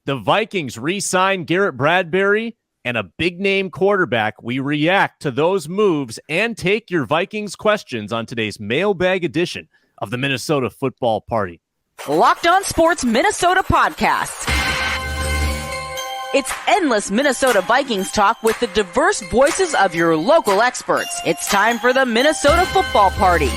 The Vikings re-sign Garrett Bradbury and a big-name quarterback. We react to those moves and take your Vikings questions on today's mailbag edition of the Minnesota Football Party. Locked On Sports Minnesota Podcast. It's endless Minnesota Vikings talk with the diverse voices of your local experts. It's time for the Minnesota Football Party.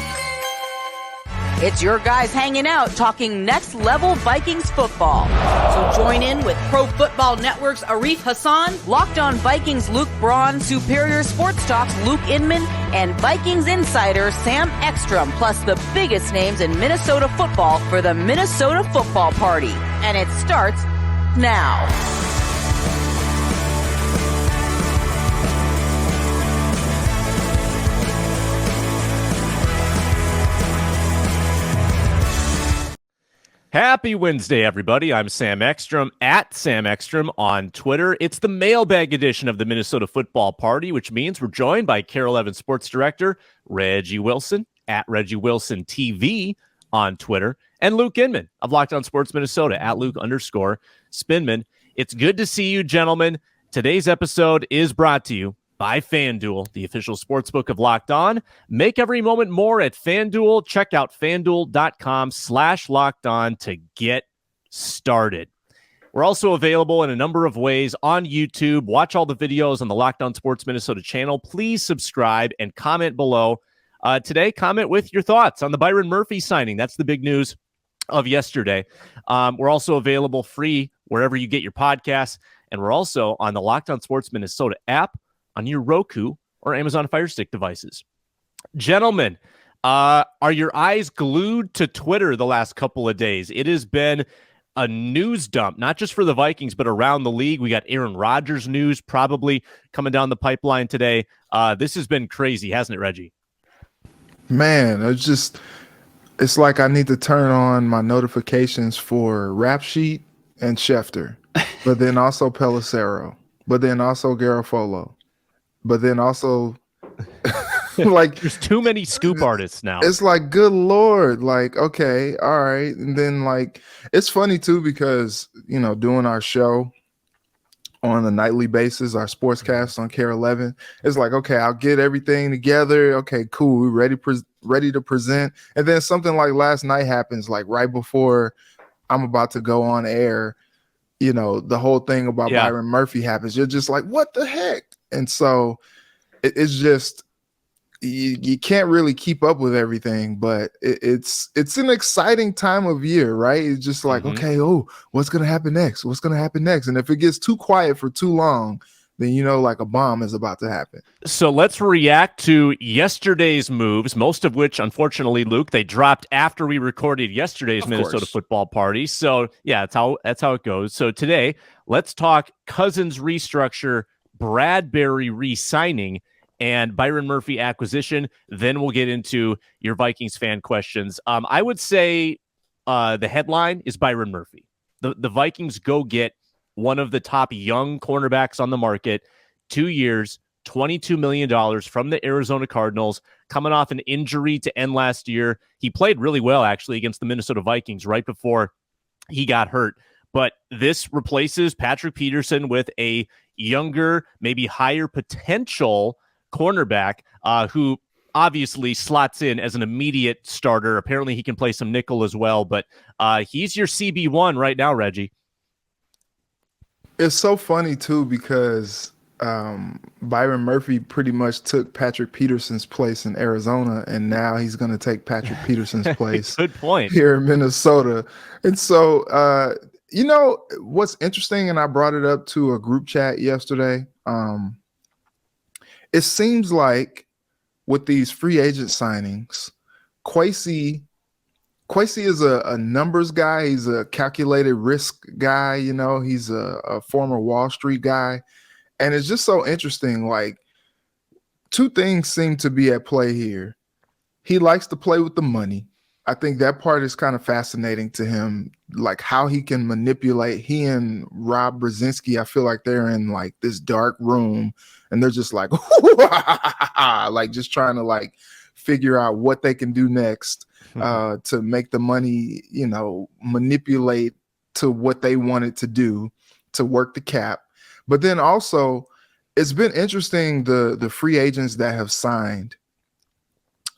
It's your guys hanging out talking next-level Vikings football. So join in with Pro Football Network's Arif Hassan, Locked On Vikings Luke Braun, Superior Sports Talk's Luke Inman, and Vikings insider Sam Ekstrom, plus the biggest names in Minnesota football for the Minnesota Football Party. And it starts now. Happy Wednesday, everybody. I'm Sam Ekstrom, at Sam Ekstrom on Twitter. It's the mailbag edition of the Minnesota Football Party, which means we're joined by Carol Sports Director Reggie Wilson, at Reggie Wilson TV on Twitter, and Luke Inman of Locked On Sports Minnesota, at Luke_Spinman. It's good to see you, gentlemen. Today's episode is brought to you by FanDuel, the official sportsbook of Locked On. Make every moment more at FanDuel. Check out FanDuel.com/LockedOn to get started. We're also available in a number of ways on YouTube. Watch all the videos on the Locked On Sports Minnesota channel. Please subscribe and comment below. Today, comment with your thoughts on the Byron Murphy signing. That's the big news of yesterday. We're also available free wherever you get your podcasts. And we're also on the Locked On Sports Minnesota app on your Roku or Amazon Fire Stick devices. Gentlemen, are your eyes glued to Twitter the last couple of days? It has been a news dump, not just for the Vikings, but around the league. We got Aaron Rodgers news probably coming down the pipeline today. This has been crazy, hasn't it, Reggie? Man, it's like I need to turn on my notifications for Rap Sheet and Schefter, but then also Pelissero, but then also Garofolo. But then also, like, there's too many scoop artists now. It's like, good Lord, like, okay, all right. And then, like, it's funny too, because, you know, doing our show on a nightly basis, our sportscast on Care 11, it's like, okay, I'll get everything together. Okay, cool. We're ready to present. And then something like last night happens, like right before I'm about to go on air, you know, the whole thing about Byron Murphy happens. You're just like, what the heck? And so it's just you can't really keep up with everything, but it's an exciting time of year, right? It's just like, okay, what's going to happen next? What's going to happen next? And if it gets too quiet for too long, then you know, like a bomb is about to happen. So let's react to yesterday's moves, most of which, unfortunately, Luke, they dropped after we recorded yesterday's Minnesota Football Party. So yeah, that's how it goes. So today, let's talk Cousins restructure, Bradbury re-signing, and Byron Murphy acquisition. Then we'll get into your Vikings fan questions. I would say the headline is Byron Murphy. The Vikings go get one of the top young cornerbacks on the market, 2 years, $22 million from the Arizona Cardinals, coming off an injury to end last year. He played really well, actually, against the Minnesota Vikings right before he got hurt. But this replaces Patrick Peterson with a younger, maybe higher potential cornerback who obviously slots in as an immediate starter. Apparently he can play some nickel as well, but he's your CB1 right now, Reggie. It's so funny too, because Byron Murphy pretty much took Patrick Peterson's place in Arizona, and now he's going to take Patrick Peterson's place Good point. Here in Minnesota. And so, you know, what's interesting, and I brought it up to a group chat yesterday, it seems like with these free agent signings, Kwesi is a numbers guy. He's a calculated risk guy. You know, he's a former Wall Street guy. And it's just so interesting. Like, two things seem to be at play here. He likes to play with the money. I think that part is kind of fascinating to him, like how he can manipulate. He and Rob Brzezinski, I feel like they're in like this dark room and they're just like, like just trying to like figure out what they can do next to make the money, you know, manipulate to what they wanted to do to work the cap. But then also, it's been interesting the free agents that have signed,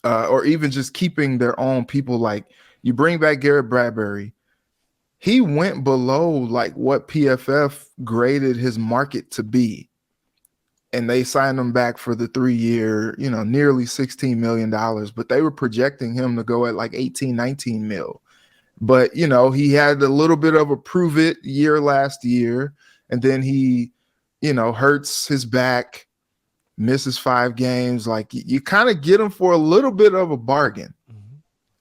or even just keeping their own people. Like, you bring back Garrett Bradbury, he went below like what PFF graded his market to be, and they signed him back for the 3-year, nearly $16 million. But they were projecting him to go at like 18, 19 mil. But he had a little bit of a prove it year last year, and then he hurts his back, misses 5 games. Like, you kind of get him for a little bit of a bargain.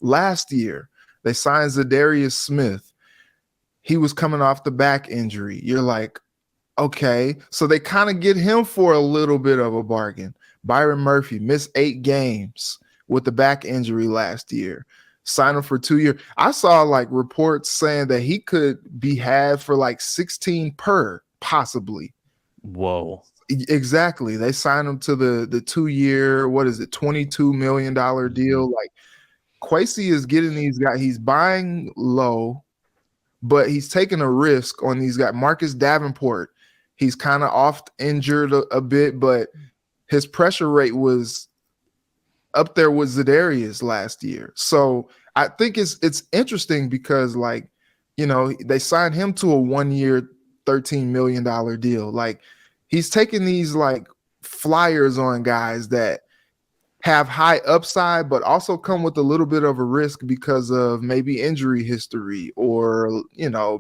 Last year, they signed Za'Darius Smith. He was coming off the back injury. You're like, okay. So they kind of get him for a little bit of a bargain. Byron Murphy missed 8 games with the back injury last year. Sign him for 2 years. I saw like reports saying that he could be had for like 16 per, possibly. Whoa. Exactly. They signed him to the 2-year, $22 million deal. Like, Kwesi is getting these guys. He's buying low, but he's taking a risk on these guys. Marcus Davenport, he's kind of oft injured a bit, but his pressure rate was up there with za'darius last year. So I think it's interesting because, like, they signed him to a 1-year, $13 million deal. Like, he's taking these like flyers on guys that have high upside, but also come with a little bit of a risk because of maybe injury history, or,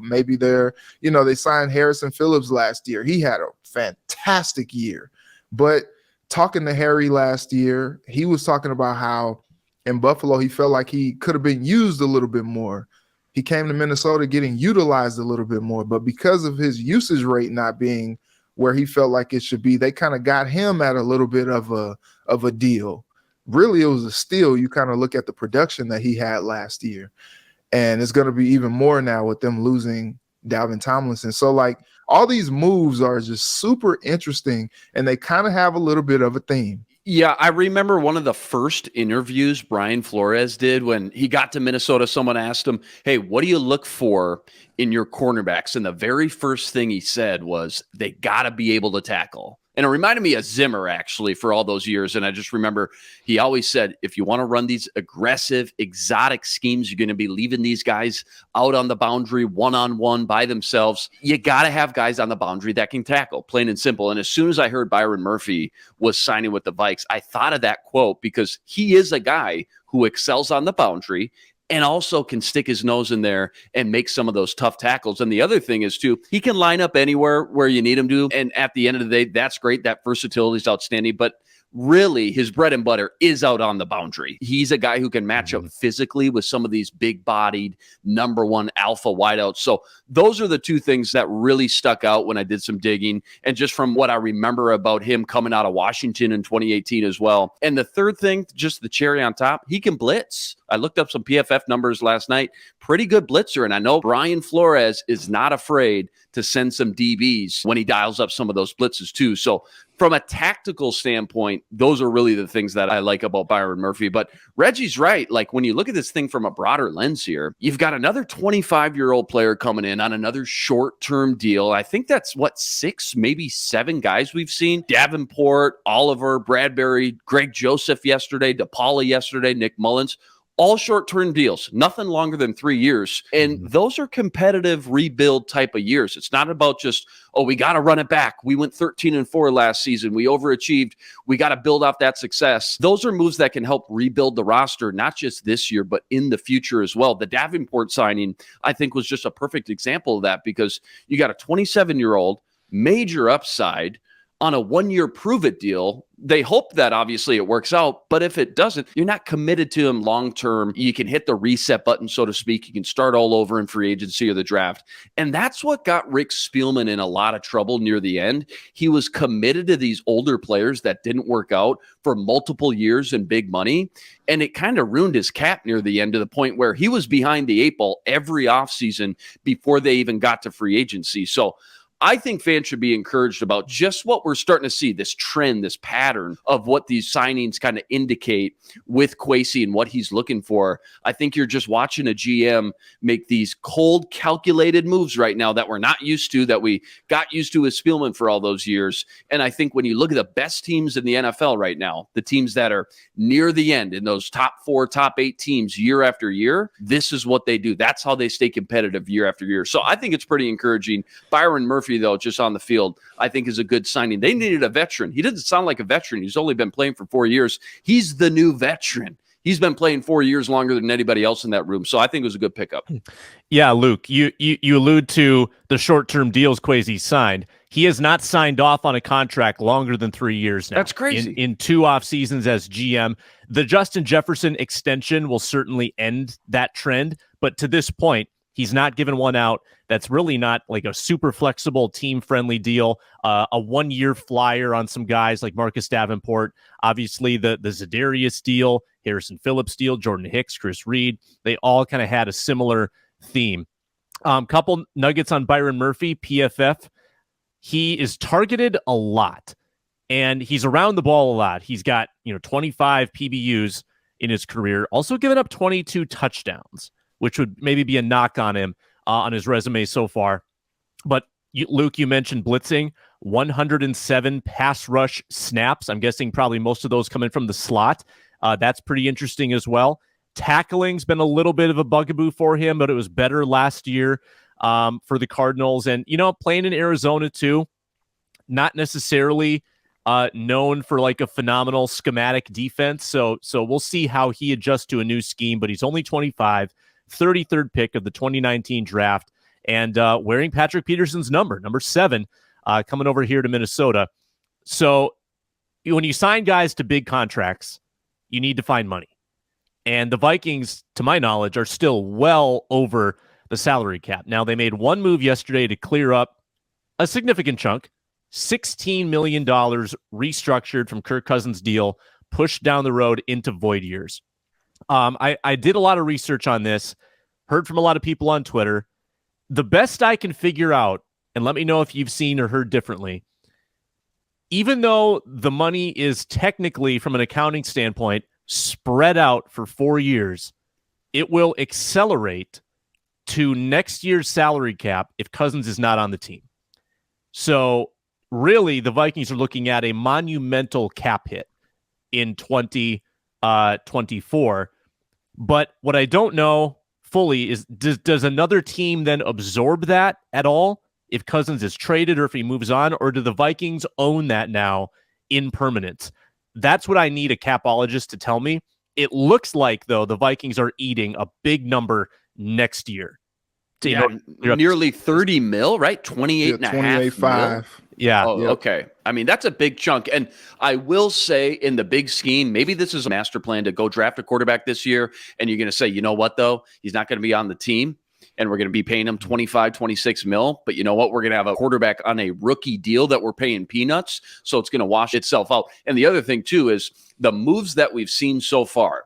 maybe they signed Harrison Phillips last year. He had a fantastic year, but talking to Harry last year, he was talking about how in Buffalo, he felt like he could have been used a little bit more. He came to Minnesota getting utilized a little bit more, but because of his usage rate not being where he felt like it should be, they kind of got him at a little bit of a deal. Really, it was a steal. You kind of look at the production that he had last year, and it's going to be even more now with them losing Dalvin Tomlinson. So, like, all these moves are just super interesting, and they kind of have a little bit of a theme. Yeah, I remember one of the first interviews Brian Flores did when he got to Minnesota. Someone asked him, hey, what do you look for in your cornerbacks? And the very first thing he said was, they got to be able to tackle. And it reminded me of Zimmer, actually, for all those years. And I just remember he always said, if you want to run these aggressive, exotic schemes, you're going to be leaving these guys out on the boundary one-on-one by themselves. You got to have guys on the boundary that can tackle, plain and simple. And as soon as I heard Byron Murphy was signing with the Vikes, I thought of that quote because he is a guy who excels on the boundary and also can stick his nose in there and make some of those tough tackles. And the other thing is, too, he can line up anywhere where you need him to. And at the end of the day, that's great. That versatility is outstanding. But really, his bread and butter is out on the boundary. He's a guy who can match up physically with some of these big-bodied number 1 alpha wideouts. So those are the 2 things that really stuck out when I did some digging, and just from what I remember about him coming out of Washington in 2018 as well. And the third thing, just the cherry on top, he can blitz. I looked up some PFF numbers last night. Pretty good blitzer. And I know Brian Flores is not afraid to send some DBs when he dials up some of those blitzes too. So from a tactical standpoint, those are really the things that I like about Byron Murphy. But Reggie's right. Like, when you look at this thing from a broader lens here, you've got another 25-year-old player coming in on another short-term deal. I think that's 6, maybe 7 guys we've seen. Davenport, Oliver, Bradbury, Greg Joseph yesterday, DePaula yesterday, Nick Mullins. All short-term deals, nothing longer than 3 years. And those are competitive rebuild type of years. It's not about just, we got to run it back. We went 13-4 last season. We overachieved. We got to build off that success. Those are moves that can help rebuild the roster, not just this year, but in the future as well. The Davenport signing, I think, was just a perfect example of that, because you got a 27-year-old, major upside, on a 1-year prove-it deal. They hope that obviously it works out, but if it doesn't, you're not committed to him long-term. You can hit the reset button, so to speak. You can start all over in free agency or the draft. And that's what got Rick Spielman in a lot of trouble near the end. He was committed to these older players that didn't work out for multiple years and big money. And it kind of ruined his cap near the end, to the point where he was behind the 8 ball every offseason before they even got to free agency. So I think fans should be encouraged about just what we're starting to see, this trend, this pattern of what these signings kind of indicate with Kwesi and what he's looking for. I think you're just watching a GM make these cold, calculated moves right now that we're not used to, that we got used to with Spielman for all those years. And I think when you look at the best teams in the NFL right now, the teams that are near the end in those top 4, top 8 teams year after year, this is what they do. That's how they stay competitive year after year. So I think it's pretty encouraging. Byron Murphy, though, just on the field, I think is a good signing. They needed a veteran. He doesn't sound like a veteran. He's only been playing for 4 years. He's the new veteran. He's been playing 4 years longer than anybody else in that room. So I think it was a good pickup. Yeah, Luke, you allude to the short-term deals Kwesi signed. He has not signed off on a contract longer than 3 years now. That's crazy. In 2 off seasons as GM. The Justin Jefferson extension will certainly end that trend. But to this point, he's not given one out. That's really not like a super flexible, team-friendly deal. A 1-year flyer on some guys like Marcus Davenport. Obviously, the Za'Darius deal, Harrison Phillips deal, Jordan Hicks, Chris Reed. They all kind of had a similar theme. Couple nuggets on Byron Murphy, PFF. He is targeted a lot, and he's around the ball a lot. He's got 25 PBUs in his career. Also given up 22 touchdowns, which would maybe be a knock on him on his resume so far. But Luke, you mentioned blitzing, 107 pass rush snaps. I'm guessing probably most of those coming from the slot. That's pretty interesting as well. Tackling's been a little bit of a bugaboo for him, but it was better last year for the Cardinals. And, playing in Arizona too, not necessarily known for like a phenomenal schematic defense. So we'll see how he adjusts to a new scheme, but he's only 25, 33rd pick of the 2019 draft, and wearing Patrick Peterson's number 7, coming over here to Minnesota. So when you sign guys to big contracts, you need to find money. And the Vikings, to my knowledge, are still well over the salary cap. Now, they made one move yesterday to clear up a significant chunk, $16 million restructured from Kirk Cousins' deal, pushed down the road into void years. I did a lot of research on this, heard from a lot of people on Twitter. The best I can figure out, and let me know if you've seen or heard differently, even though the money is technically, from an accounting standpoint, spread out for 4 years, it will accelerate to next year's salary cap if Cousins is not on the team. So really, the Vikings are looking at a monumental cap hit in 2024. But what I don't know fully is, does another team then absorb that at all if Cousins is traded or if he moves on, or do the Vikings own that now in permanence? That's what I need a capologist to tell me. It looks like, though, the Vikings are eating a big number next year. Yeah, nearly 30 mil, right? 28 and a half mil. Yeah. Oh, yep. Okay. I mean, that's a big chunk. And I will say, in the big scheme, maybe this is a master plan to go draft a quarterback this year. And you're going to say, you know what, though? He's not going to be on the team. And we're going to be paying him 25, 26 mil. But you know what? We're going to have a quarterback on a rookie deal that we're paying peanuts. So it's going to wash itself out. And the other thing, too, is the moves that we've seen so far,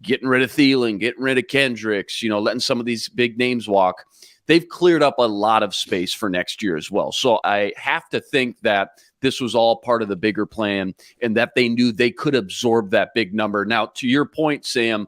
getting rid of Thielen, getting rid of Kendricks, letting some of these big names walk, they've cleared up a lot of space for next year as well. So I have to think that this was all part of the bigger plan and that they knew they could absorb that big number. Now, to your point, Sam,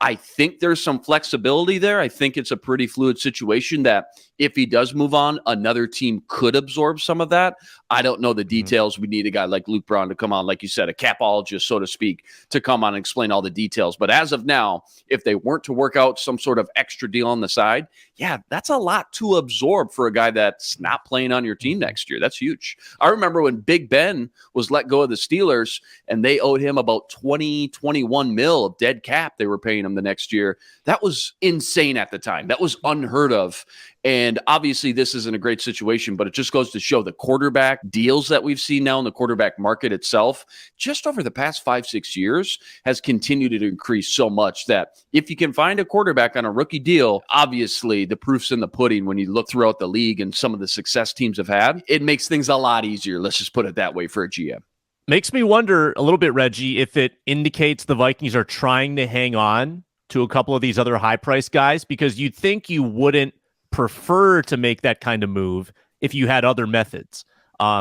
I think there's some flexibility there. I think it's a pretty fluid situation that if he does move on, another team could absorb some of that. I don't know the details. We need a guy like Luke Braun to come on, like you said, a capologist, so to speak, to come on and explain all the details. But as of now, if they weren't to work out some sort of extra deal on the side, yeah, that's a lot to absorb for a guy that's not playing on your team next year. That's huge. I remember when Big Ben was let go of the Steelers and they owed him about 21 mil of dead cap they were paying him the next year. That was insane at the time. That was unheard of. And obviously, this isn't a great situation, but it just goes to show the quarterback deals that we've seen now in the quarterback market itself, just over the past 5-6 years, has continued to increase so much that if you can find a quarterback on a rookie deal, obviously the proof's in the pudding when you look throughout the league and some of the success teams have had. It makes things a lot easier. Let's just put it that way for a GM. Makes me wonder a little bit, Reggie, if it indicates the Vikings are trying to hang on to a couple of these other high-priced guys, because you'd think you wouldn't prefer to make that kind of move if you had other methods,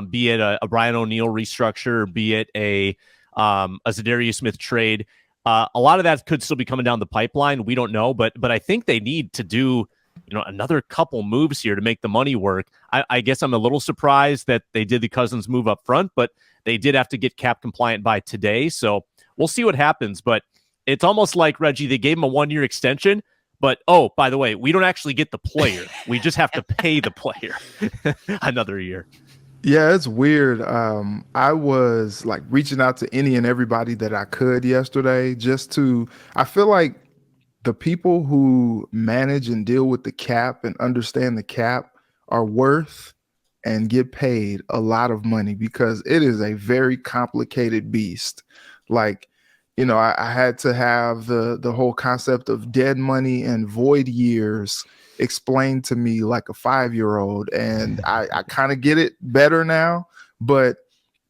be it a Brian O'Neill restructure, be it a za'darius Smith trade. A lot of that could still be coming down the pipeline. We don't know, but I think they need to do another couple moves here to make the money work. I guess I'm a little surprised that they did the Cousins move up front, but they did have to get cap compliant by today. So we'll see what happens. But it's almost like, Reggie, they gave him a 1-year extension. But, oh, by the way, we don't actually get the player. We just have to pay the player another year. Yeah, it's weird. I was like reaching out to any and everybody that I could yesterday I feel like the people who manage and deal with the cap and understand the cap are worth and get paid a lot of money, because it is a very complicated beast. Like, I had to have the whole concept of dead money and void years explained to me like a 5-year-old. And I kind of get it better now, but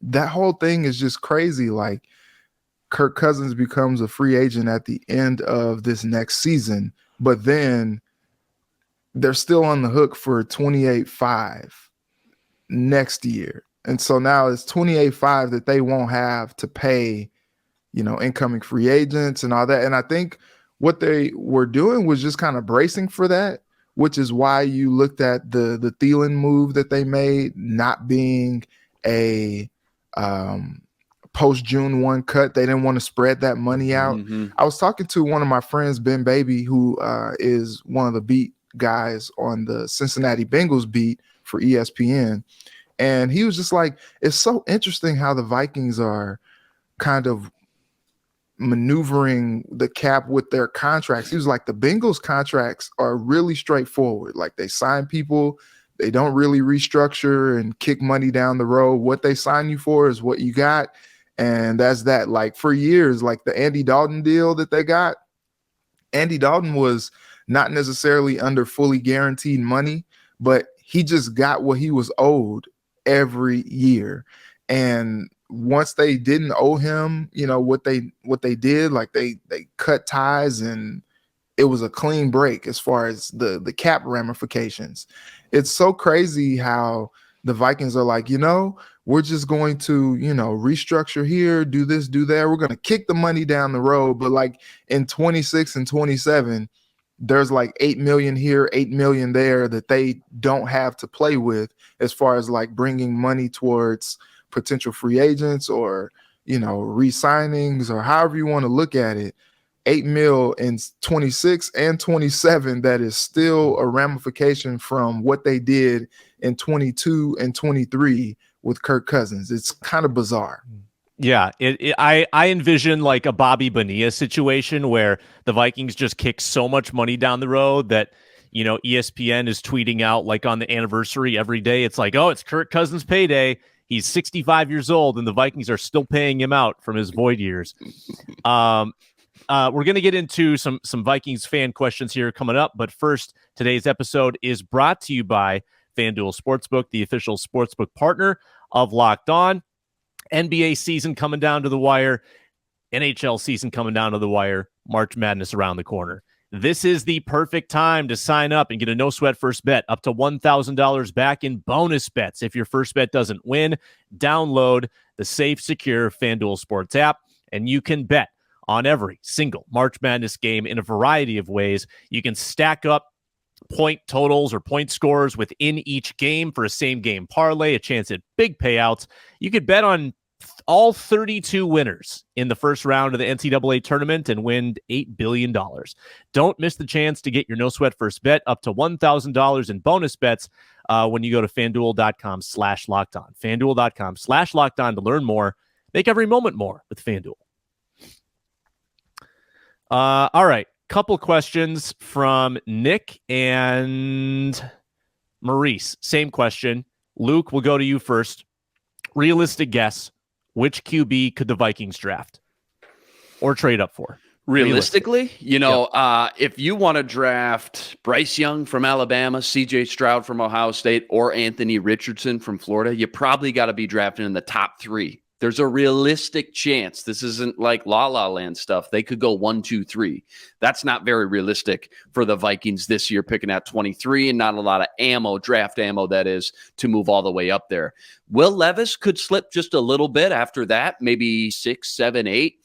that whole thing is just crazy. Like, Kirk Cousins becomes a free agent at the end of this next season, but then they're still on the hook for 28.5 next year. And so now it's 28.5 that they won't have to pay, incoming free agents and all that. And I think what they were doing was just kind of bracing for that, which is why you looked at the Thielen move that they made not being a post-June 1 cut. They didn't want to spread that money out. Mm-hmm. I was talking to one of my friends, Ben Baby, who is one of the beat guys on the Cincinnati Bengals beat for ESPN. And he was just like, it's so interesting how the Vikings are kind of maneuvering the cap with their contracts. He was like, the Bengals contracts are really straightforward. Like, they sign people, they don't really restructure and kick money down the road. What they sign you for is what you got. And that's that. Like, for years, like the Andy Dalton deal that they got, Andy Dalton was not necessarily under fully guaranteed money, but he just got what he was owed every year. And once they didn't owe him, what they did, like they cut ties, and it was a clean break as far as the cap ramifications. It's so crazy how the Vikings are like, we're just going to, restructure here, do this, do that. We're going to kick the money down the road. But like in 26 and 27, there's like 8 million here, 8 million there that they don't have to play with as far as like bringing money towards potential free agents or, re-signings, or however you want to look at it. 8 mil in 26 and 27, that is still a ramification from what they did in 22 and 23 with Kirk Cousins. It's kind of bizarre. Yeah, I envision like a Bobby Bonilla situation where the Vikings just kick so much money down the road that, ESPN is tweeting out like on the anniversary every day. It's like, oh, it's Kirk Cousins payday. He's 65 years old, and the Vikings are still paying him out from his void years. We're going to get into some Vikings fan questions here coming up. But first, today's episode is brought to you by FanDuel Sportsbook, the official sportsbook partner of Locked On. NBA season coming down to the wire. NHL season coming down to the wire. March Madness around the corner. This is the perfect time to sign up and get a no-sweat first bet up to $1,000 back in bonus bets. If your first bet doesn't win, download the safe, secure FanDuel Sports app, and you can bet on every single March Madness game in a variety of ways. You can stack up point totals or point scores within each game for a same-game parlay, a chance at big payouts. You could bet on all 32 winners in the first round of the NCAA tournament and win $8 billion. Don't miss the chance to get your no-sweat first bet up to $1,000 in bonus bets when you go to FanDuel.com/LockedOn. FanDuel.com/LockedOn to learn more. Make every moment more with FanDuel. All right. Couple questions from Nick and Maurice. Same question. Luke, we'll go to you first. Realistic guess. Which QB could the Vikings draft or trade up for? Realistically, if you want to draft Bryce Young from Alabama, CJ Stroud from Ohio State, or Anthony Richardson from Florida, you probably got to be drafting in the top 3 There's a realistic chance. This isn't like La La Land stuff. They could go 1, 2, 3. That's not very realistic for the Vikings this year, picking at 23 and not a lot of ammo, draft ammo, that is, to move all the way up there. Will Levis could slip just a little bit after that, maybe 6, 7, 8.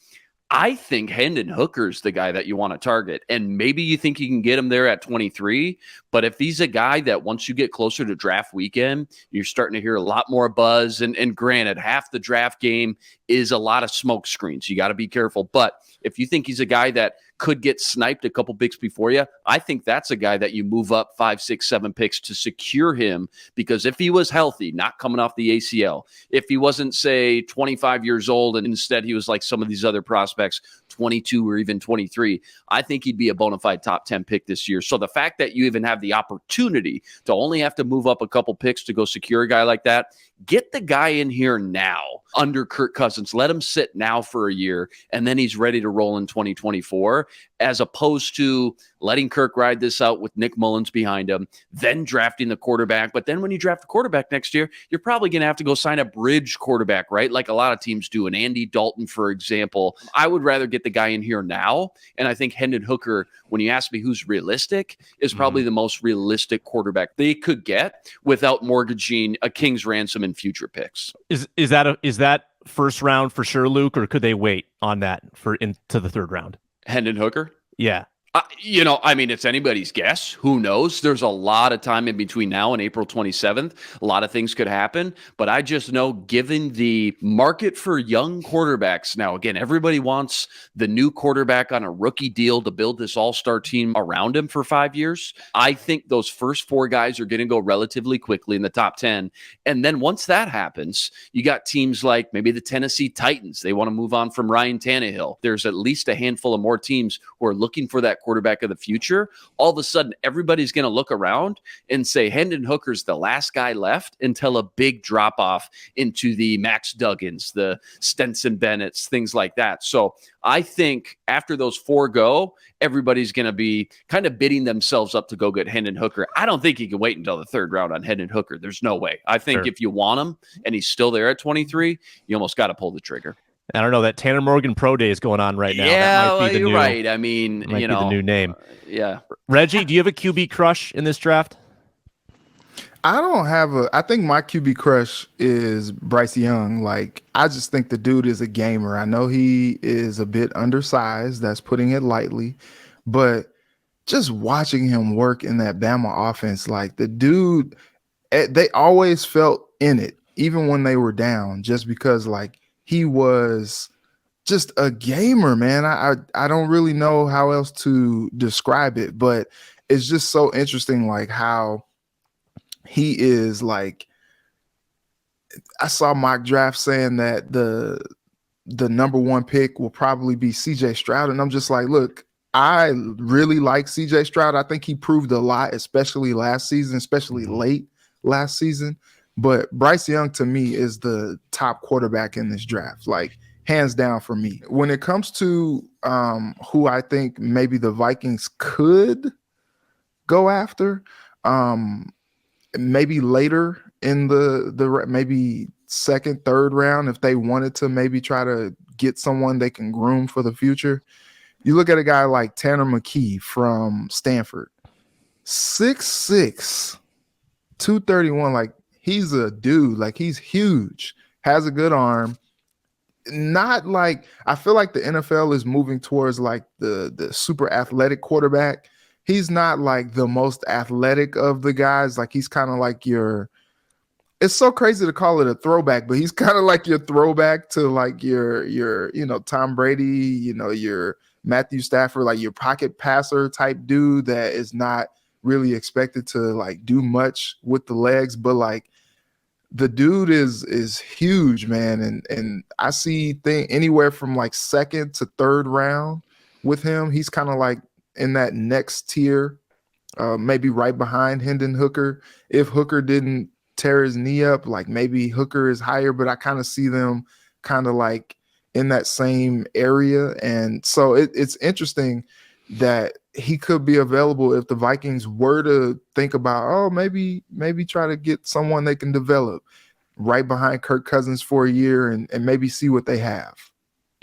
I think Hendon Hooker's the guy that you want to target. And maybe you think you can get him there at 23. But if he's a guy that once you get closer to draft weekend, you're starting to hear a lot more buzz. And granted, half the draft game is a lot of smoke screens. You got to be careful. But if you think he's a guy that could get sniped a couple picks before you, I think that's a guy that you move up 5, 6, 7 picks to secure him. Because if he was healthy, not coming off the ACL, if he wasn't, say, 25 years old and instead he was like some of these other prospects, 22 or even 23, I think he'd be a bona fide top 10 pick this year. So the fact that you even have the opportunity to only have to move up a couple picks to go secure a guy like that, get the guy in here now under Kirk Cousins. Let him sit now for a year, and then he's ready to roll in 2024, as opposed to letting Kirk ride this out with Nick Mullins behind him, then drafting the quarterback. But then when you draft a quarterback next year, you're probably going to have to go sign a bridge quarterback, right? Like a lot of teams do, an Andy Dalton, for example. I would rather get the guy in here now, and I think Hendon Hooker, when you ask me who's realistic, is probably the most realistic quarterback they could get without mortgaging a king's ransom in future picks. Is that first round for sure, Luke, or could they wait on that for into the third round? Hendon Hooker? Yeah. It's anybody's guess. Who knows? There's a lot of time in between now and April 27th. A lot of things could happen. But I just know, given the market for young quarterbacks now, again, everybody wants the new quarterback on a rookie deal to build this all-star team around him for 5 years. I think those first 4 guys are going to go relatively quickly in the top 10. And then once that happens, you got teams like maybe the Tennessee Titans. They want to move on from Ryan Tannehill. There's at least a handful of more teams who are looking for that quarterback of the future. All of a sudden, everybody's going to look around and say Hendon Hooker's the last guy left, until a big drop off into the Max Duggins, the Stenson Bennett's, things like that. So I think after those 4 go, everybody's going to be kind of bidding themselves up to go get Hendon Hooker. I don't think you can wait until the third round on Hendon Hooker. There's no way. I think if you want him and he's still there at 23, you almost got to pull the trigger. I don't know, that Tanner Morgan Pro Day is going on right now. Yeah, that might be the new, right. I mean, might be the new name. Yeah. Reggie, do you have a QB crush in this draft? I think my QB crush is Bryce Young. Like, I just think the dude is a gamer. I know he is a bit undersized, that's putting it lightly, but just watching him work in that Bama offense, like the dude, they always felt in it, even when they were down, just because like he was just a gamer, man. I don't really know how else to describe it, but it's just so interesting, like how he is. Like, I saw mock draft saying that the number 1 pick will probably be CJ Stroud, and I'm just like, look, I really like CJ Stroud. I think he proved a lot, especially last season, especially late last season. But Bryce Young, to me, is the top quarterback in this draft, like hands down for me. When it comes to who I think maybe the Vikings could go after, maybe later in the maybe second, third round, if they wanted to maybe try to get someone they can groom for the future. You look at a guy like Tanner McKee from Stanford, 6'6", 231, like he's a dude, like he's huge, has a good arm. Not like, I feel like the NFL is moving towards like the super athletic quarterback. He's not like the most athletic of the guys. Like he's kind of like it's so crazy to call it a throwback, but he's kind of like your throwback to like your Tom Brady, your Matthew Stafford, like your pocket passer type dude that is not really expected to like do much with the legs, but like the dude is huge, man. And I see anywhere from like second to third round with him. He's kind of like in that next tier, maybe right behind Hendon Hooker. If Hooker didn't tear his knee up, like maybe Hooker is higher, but I kind of see them kind of like in that same area. And so it's interesting that he could be available if the Vikings were to think about, maybe try to get someone they can develop. right behind Kirk Cousins for a year and maybe see what they have.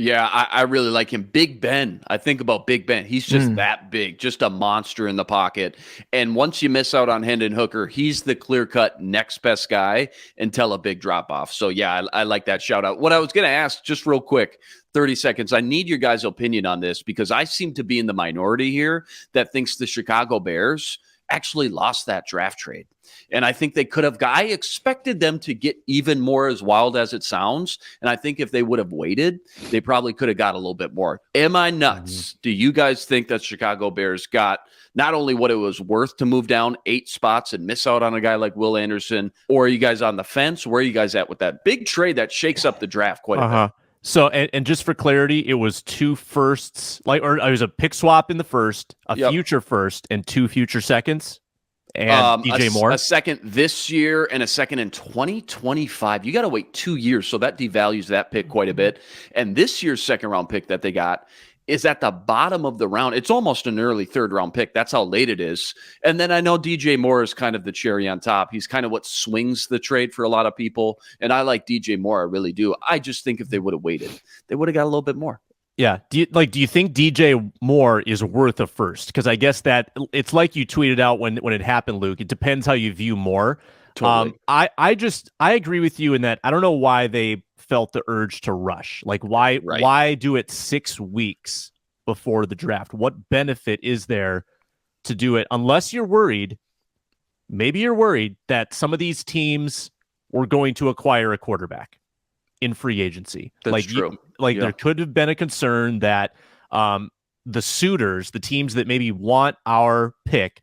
Yeah, I really like him. Big Ben. I think about Big Ben. He's just that big, just a monster in the pocket. And once you miss out on Hendon Hooker, he's the clear-cut next best guy until a big drop-off. So, yeah, I like that shout-out. What I was going to ask, just real quick, 30 seconds, I need your guys' opinion on this because I seem to be in the minority here that thinks the Chicago Bears actually lost that draft trade. And I think they could have, I expected them to get even more, as wild as it sounds. And I think if they would have waited, they probably could have got a little bit more. Am I nuts? Do you guys think that Chicago Bears got not only what it was worth to move down 8 spots and miss out on a guy like Will Anderson, or are you guys on the fence? Where are you guys at with that big trade that shakes up the draft quite a bit? So, and just for clarity, it was 2 firsts, or it was a pick swap in the first, a future first, and 2 future seconds. And DJ Moore, a second this year and a second in 2025. You got to wait 2 years, so that devalues that pick quite a bit. And this year's second round pick that they got is at the bottom of the round. It's almost an early third round pick. That's how late it is. And then I know DJ Moore is kind of the cherry on top. He's kind of what swings the trade for a lot of people. And I like DJ Moore. I really do. I just think if they would have waited, they would have got a little bit more. Yeah. Do you think DJ Moore is worth a first? Because I guess that it's like you tweeted out when it happened, Luke. It depends how you view Moore. Totally. I agree with you in that I don't know why they felt the urge to rush. Like why do it 6 weeks before the draft? What benefit is there to do it unless you're worried? Maybe you're worried that some of these teams were going to acquire a quarterback in free agency. That's true. There could have been a concern that the suitors, the teams that maybe want our pick,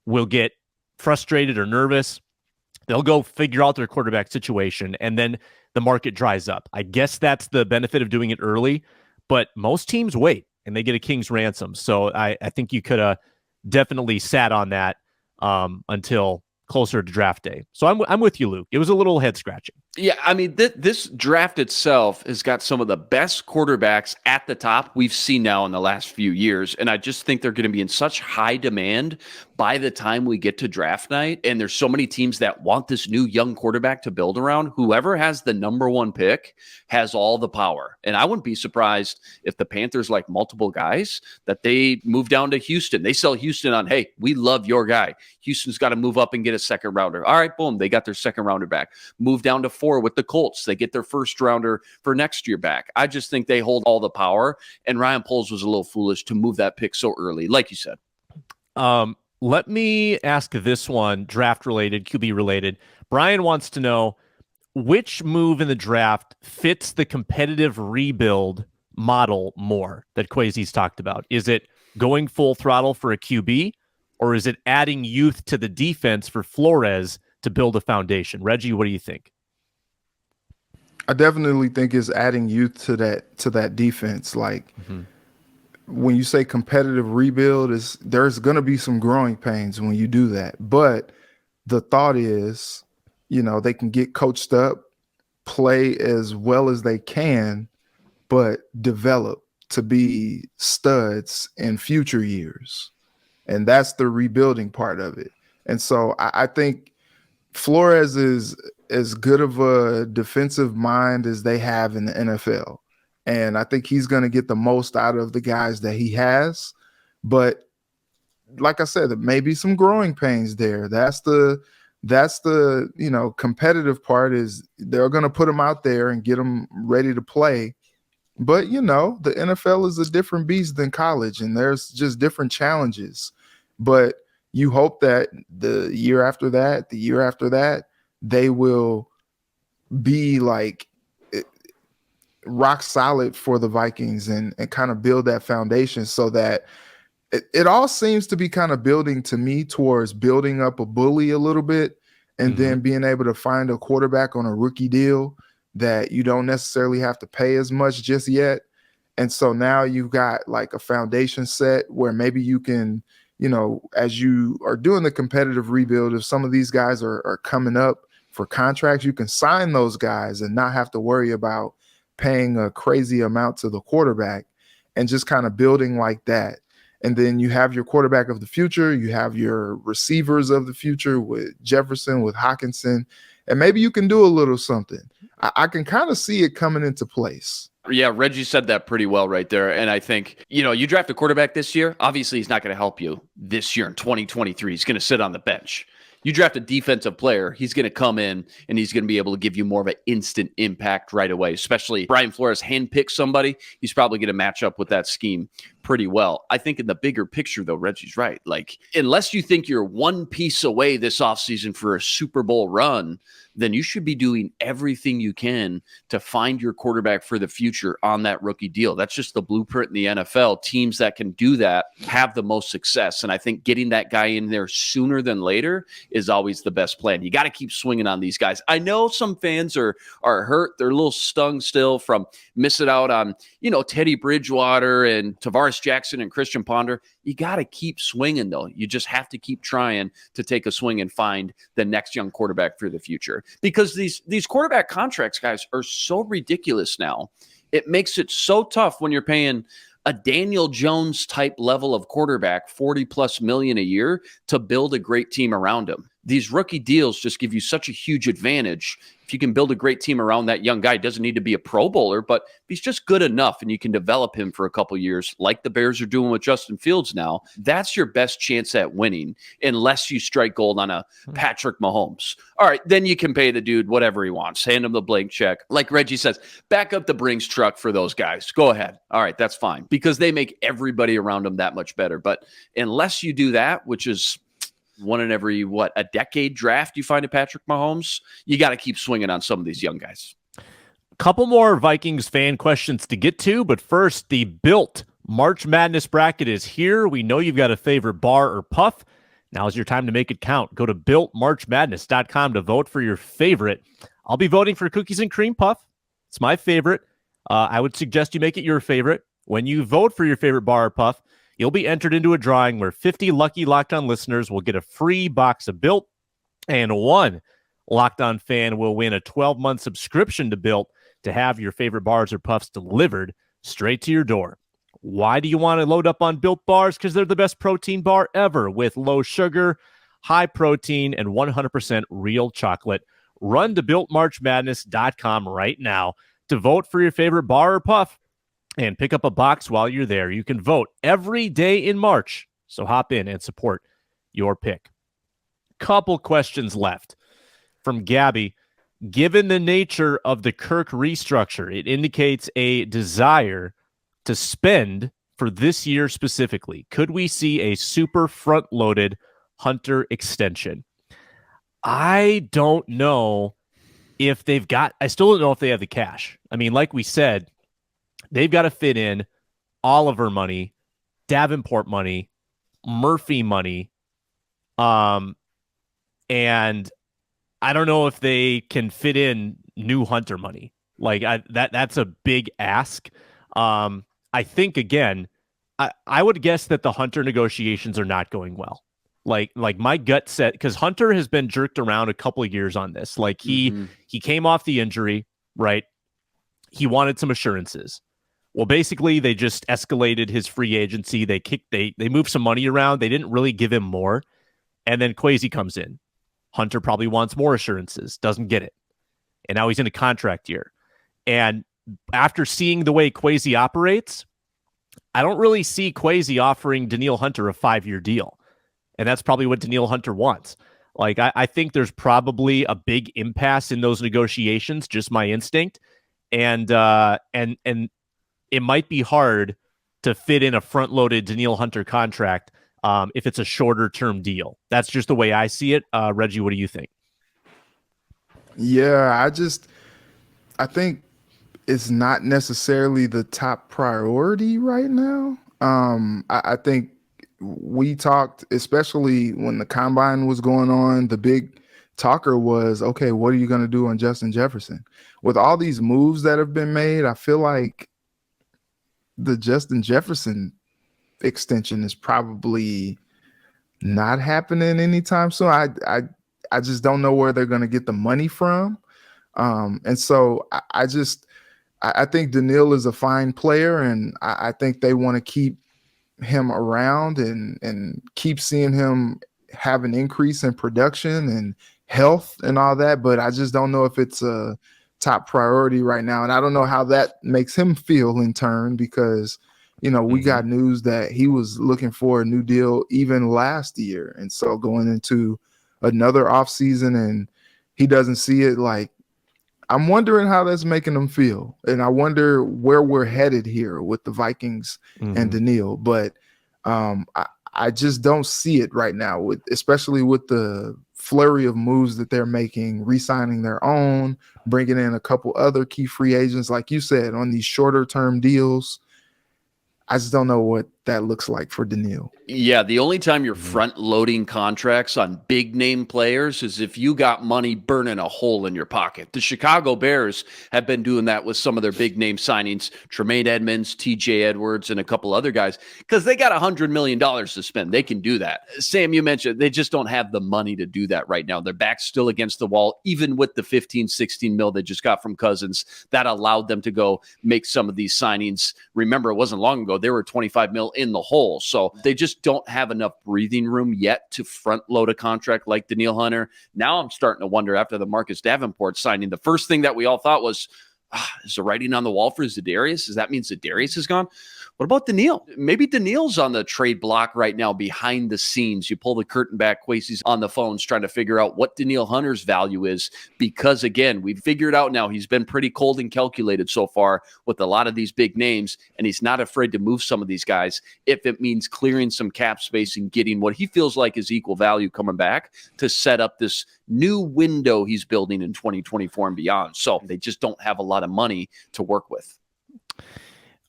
will get frustrated or nervous. They'll go figure out their quarterback situation, and then the market dries up. I guess that's the benefit of doing it early, but most teams wait, and they get a king's ransom. So I think you could have definitely sat on that until closer to draft day. So I'm with you, Luke. It was a little head scratching. Yeah, I mean, this draft itself has got some of the best quarterbacks at the top we've seen now in the last few years. And I just think they're going to be in such high demand by the time we get to draft night. And there's so many teams that want this new young quarterback to build around. Whoever has the number 1 pick has all the power. And I wouldn't be surprised if the Panthers like multiple guys that they move down to Houston. They sell Houston on, hey, we love your guy. Houston's got to move up and get a second rounder. All right, boom, they got their second rounder back. Move down to 4 with the Colts. They get their first rounder for next year back. I just think they hold all the power. And Ryan Poles was a little foolish to move that pick so early, like you said. Let me ask this one, draft related, QB related. Brian wants to know which move in the draft fits the competitive rebuild model more that Kwesi's talked about. Is it going full throttle for a QB, or is it adding youth to the defense for Flores to build a foundation? Reggie, what do you think? I definitely think it's adding youth to that defense. Like when you say competitive rebuild, there's going to be some growing pains when you do that. But the thought is, they can get coached up, play as well as they can, but develop to be studs in future years. And that's the rebuilding part of it. And so I think Flores is as good of a defensive mind as they have in the NFL. And I think he's going to get the most out of the guys that he has. But like I said, there may be some growing pains there. That's the competitive part is they're going to put him out there and get him ready to play. But, the NFL is a different beast than college, and there's just different challenges. But you hope that the year after that, they will be like rock solid for the Vikings and kind of build that foundation so that it all seems to be kind of building to me towards building up a bully a little bit and then being able to find a quarterback on a rookie deal that you don't necessarily have to pay as much just yet. And so now you've got like a foundation set where maybe you can, as you are doing the competitive rebuild, if some of these guys are coming up for contracts, you can sign those guys and not have to worry about paying a crazy amount to the quarterback and just kind of building like that. And then you have your quarterback of the future. You have your receivers of the future with Jefferson, with Hockenson, and maybe you can do a little something. I can kind of see it coming into place. Yeah, Reggie said that pretty well right there. And I think, you draft a quarterback this year, obviously he's not going to help you this year in 2023. He's going to sit on the bench. You draft a defensive player, he's going to come in and he's going to be able to give you more of an instant impact right away, especially Brian Flores handpicks somebody. He's probably going to match up with that scheme pretty well. I think in the bigger picture, though, Reggie's right. Like, unless you think you're one piece away this offseason for a Super Bowl run, then you should be doing everything you can to find your quarterback for the future on that rookie deal. That's just the blueprint in the NFL. Teams that can do that have the most success. And I think getting that guy in there sooner than later is always the best plan. You got to keep swinging on these guys. I know some fans are hurt. They're a little stung still from missing out on, Teddy Bridgewater and Tavares Jackson and Christian Ponder. You got to keep swinging, though. You just have to keep trying to take a swing and find the next young quarterback for the future. Because these quarterback contracts, guys, are so ridiculous now. It makes it so tough when you're paying a Daniel Jones type level of quarterback, 40 plus million a year, to build a great team around him. These rookie deals just give you such a huge advantage. If you can build a great team around that young guy, doesn't need to be a Pro Bowler, but he's just good enough and you can develop him for a couple years like the Bears are doing with Justin Fields now. That's your best chance at winning unless you strike gold on a Patrick Mahomes. All right, then you can pay the dude whatever he wants. Hand him the blank check. Like Reggie says, back up the Brinks truck for those guys. Go ahead. All right, that's fine because they make everybody around them that much better. But unless you do that, which is one in every, a decade draft you find a Patrick Mahomes, you got to keep swinging on some of these young guys. Couple more Vikings fan questions to get to, but first, the Built March Madness bracket is here. We know you've got a favorite bar or puff. Now's your time to make it count. Go to BuiltMarchMadness.com to vote for your favorite. I'll be voting for Cookies and Cream Puff. It's my favorite. I would suggest you make it your favorite. When you vote for your favorite bar or puff, you'll be entered into a drawing where 50 lucky Locked On listeners will get a free box of Built, and one Locked On fan will win a 12-month subscription to Built to have your favorite bars or puffs delivered straight to your door. Why do you want to load up on Built bars? Because they're the best protein bar ever with low sugar, high protein, and 100% real chocolate. Run to BuiltMarchMadness.com right now to vote for your favorite bar or puff and pick up a box while you're there. You can vote every day in March, so hop in and support your pick. Couple questions left from Gabby. Given the nature of the Kirk restructure, it indicates a desire to spend for this year specifically. Could we see a super front-loaded Hunter extension? I don't know if they've got – I still don't know if they have the cash. I mean, like we said, they've got to fit in Oliver money, Davenport money, Murphy money, and I don't know if they can fit in new Hunter money. Like that's a big ask. I think again, I would guess that the Hunter negotiations are not going well. Like my gut said, because Hunter has been jerked around a couple of years on this. Like he came off the injury, right? He wanted some assurances. Well, basically, they just escalated his free agency. They moved some money around. They didn't really give him more. And then Kwesi comes in. Hunter probably wants more assurances, doesn't get it. And now he's in a contract year. And after seeing the way Kwesi operates, I don't really see Kwesi offering Danielle Hunter a 5-year deal. And that's probably what Danielle Hunter wants. Like, I think there's probably a big impasse in those negotiations, just my instinct. And it might be hard to fit in a front-loaded Danielle Hunter contract if it's a shorter-term deal. That's just the way I see it. Reggie, what do you think? Yeah, I think it's not necessarily the top priority right now. I think we talked, especially when the combine was going on, the big talker was, okay, what are you going to do on Justin Jefferson? With all these moves that have been made, I feel like the Justin Jefferson extension is probably not happening anytime soon. I just don't know where they're going to get the money from. And so I think Danielle is a fine player, and I think they want to keep him around and keep seeing him have an increase in production and health and all that, but I just don't know if it's a top priority right now. And I don't know how that makes him feel in turn, because, we got news that he was looking for a new deal even last year. And so going into another offseason and he doesn't see it, like, I'm wondering how that's making him feel. And I wonder where we're headed here with the Vikings and Daniil. But I just don't see it right now, especially with the flurry of moves that they're making, re-signing their own, bringing in a couple other key free agents, like you said, on these shorter term deals. I just don't know what that looks like for Daniil. Yeah, the only time you're front loading contracts on big name players is if you got money burning a hole in your pocket. The Chicago Bears have been doing that with some of their big name signings, Tremaine Edmonds, TJ Edwards, and a couple other guys, because they got $100 million to spend. They can do that. Sam, you mentioned they just don't have the money to do that right now. Their back's still against the wall, even with the 15, 16 mil they just got from Cousins. That allowed them to go make some of these signings. Remember, it wasn't long ago. They were 25 mil in the hole. So they just don't have enough breathing room yet to front load a contract like Daniil Hunter. Now I'm starting to wonder, after the Marcus Davenport signing, the first thing that we all thought was, is the writing on the wall for za'darius? Does that mean za'darius is gone? What about Daniil? Maybe Daniil's on the trade block right now behind the scenes. You pull the curtain back, Kwesi's on the phones trying to figure out what Daniil Hunter's value is, because, again, we've figured out now he's been pretty cold and calculated so far with a lot of these big names, and he's not afraid to move some of these guys if it means clearing some cap space and getting what he feels like is equal value coming back to set up this new window he's building in 2024 and beyond. So they just don't have a lot of money to work with.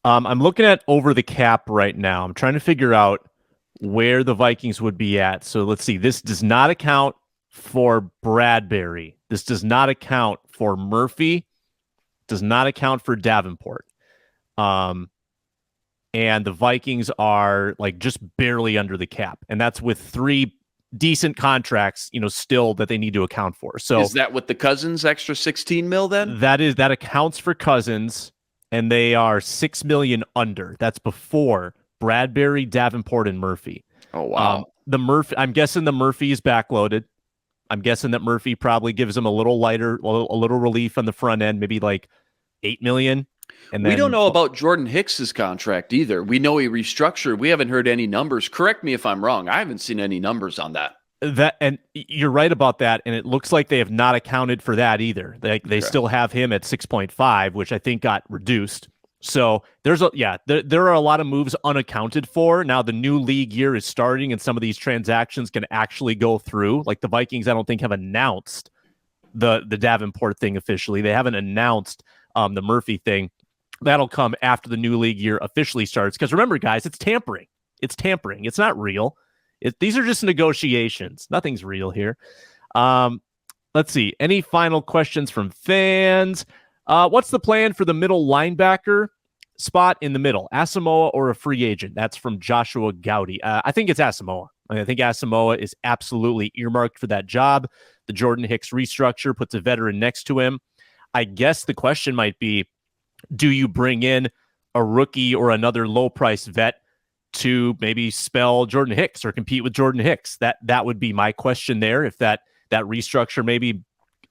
I'm looking at over the cap right now. I'm trying to figure out where the Vikings would be at. So let's see. This does not account for Bradbury. This does not account for Murphy. Does not account for Davenport. And the Vikings are like just barely under the cap. And that's with 3 decent contracts, still that they need to account for. So is that with the Cousins extra 16 mil then? That accounts for Cousins. And they are $6 million under. That's before Bradbury, Davenport, and Murphy. Oh, wow. I'm guessing the Murphy is backloaded. I'm guessing that Murphy probably gives them a little lighter, a little relief on the front end, maybe like $8 million. And then, we don't know about Jordan Hicks's contract either. We know he restructured. We haven't heard any numbers. Correct me if I'm wrong. I haven't seen any numbers on that. And you're right about that, and it looks like they have not accounted for that either. They still have him at 6.5, which I think got reduced. So there are a lot of moves unaccounted for. Now the new league year is starting, and some of these transactions can actually go through. Like the Vikings, I don't think have announced the Davenport thing officially. They haven't announced the Murphy thing. That'll come after the new league year officially starts. Because remember, guys, it's tampering. It's tampering. It's not real. These are just negotiations. Nothing's real here. Let's see. Any final questions from fans? What's the plan for the middle linebacker spot in the middle? Asamoah or a free agent? That's from Joshua Gowdy. I think it's Asamoah. I think Asamoah is absolutely earmarked for that job. The Jordan Hicks restructure puts a veteran next to him. I guess the question might be, do you bring in a rookie or another low-price vet to maybe spell Jordan Hicks or compete with Jordan Hicks? That would be my question there, if that restructure maybe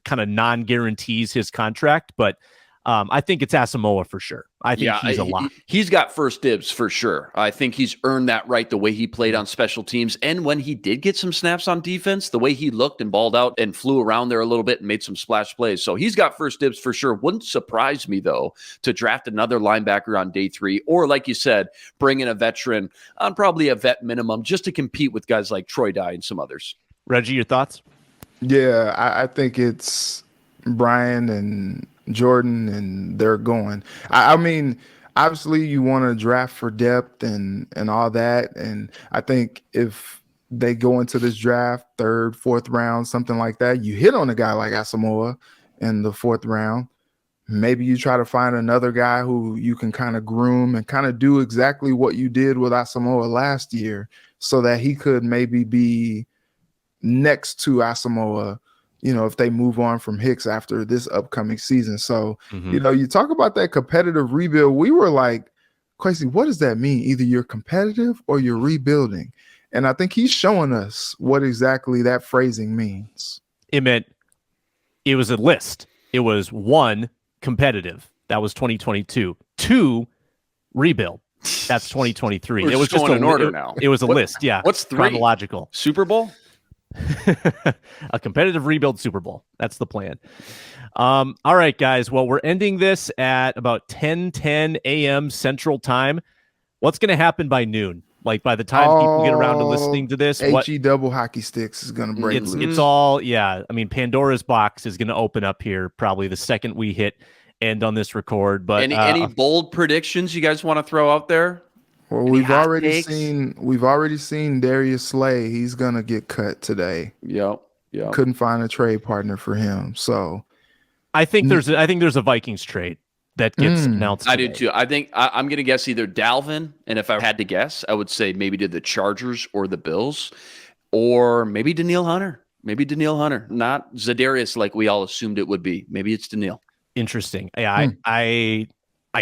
kind of non-guarantees his contract. But I think it's Asamoah for sure. I think he's a lock. He's got first dibs for sure. I think he's earned that right, the way he played on special teams. And when he did get some snaps on defense, the way he looked and balled out and flew around there a little bit and made some splash plays. So he's got first dibs for sure. Wouldn't surprise me, though, to draft another linebacker on day 3. Or, like you said, bring in a veteran on probably a vet minimum just to compete with guys like Troy Dye and some others. Reggie, your thoughts? Yeah, I think it's Brian and Jordan, and they're going. I mean, obviously you want to draft for depth and all that. And I think if they go into this draft 3rd, 4th round, something like that, you hit on a guy like Asamoah in the 4th round. Maybe you try to find another guy who you can kind of groom and kind of do exactly what you did with Asamoah last year, so that he could maybe be next to Asamoah, if they move on from Hicks after this upcoming season. So, you talk about that competitive rebuild. We were like Kwesi, what does that mean? Either you're competitive or you're rebuilding. And I think he's showing us what exactly that phrasing means. It was a list. It was 1, competitive. That was 2022. 2, rebuild. That's 2023. We're it was just going in order now. now. It was a list. Yeah. What's 3? Chronological. Super Bowl? A competitive rebuild Super Bowl. That's the plan. All right, guys. Well, we're ending this at about 10:10 a.m. Central Time. What's going to happen by noon? Like by the time people get around to listening to this, HE double hockey sticks is going to break loose. It's all, yeah. I mean, Pandora's box is going to open up here probably the second we hit end on this record. But any bold predictions you guys want to throw out there? Well, we've already seen Darius Slay. He's going to get cut today. Yep. Couldn't find a trade partner for him. So I think there's a Vikings trade that gets announced today. I do too. I think I'm going to guess either Dalvin, and if I had to guess, I would say maybe to the Chargers or the Bills, or maybe Danielle Hunter. Not Za'Darius like we all assumed it would be. Maybe it's Danielle. Interesting. Yeah, I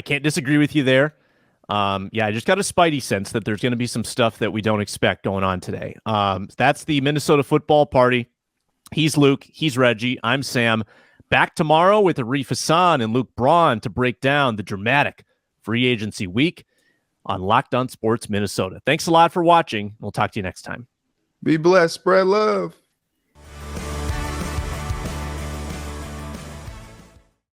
can't disagree with you there. I just got a spidey sense that there's going to be some stuff that we don't expect going on today. That's the Minnesota Football Party. He's Luke. He's Reggie. I'm Sam. Back tomorrow with Arif Hassan and Luke Braun to break down the dramatic free agency week on Locked On Sports Minnesota. Thanks a lot for watching. We'll talk to you next time. Be blessed. Spread love.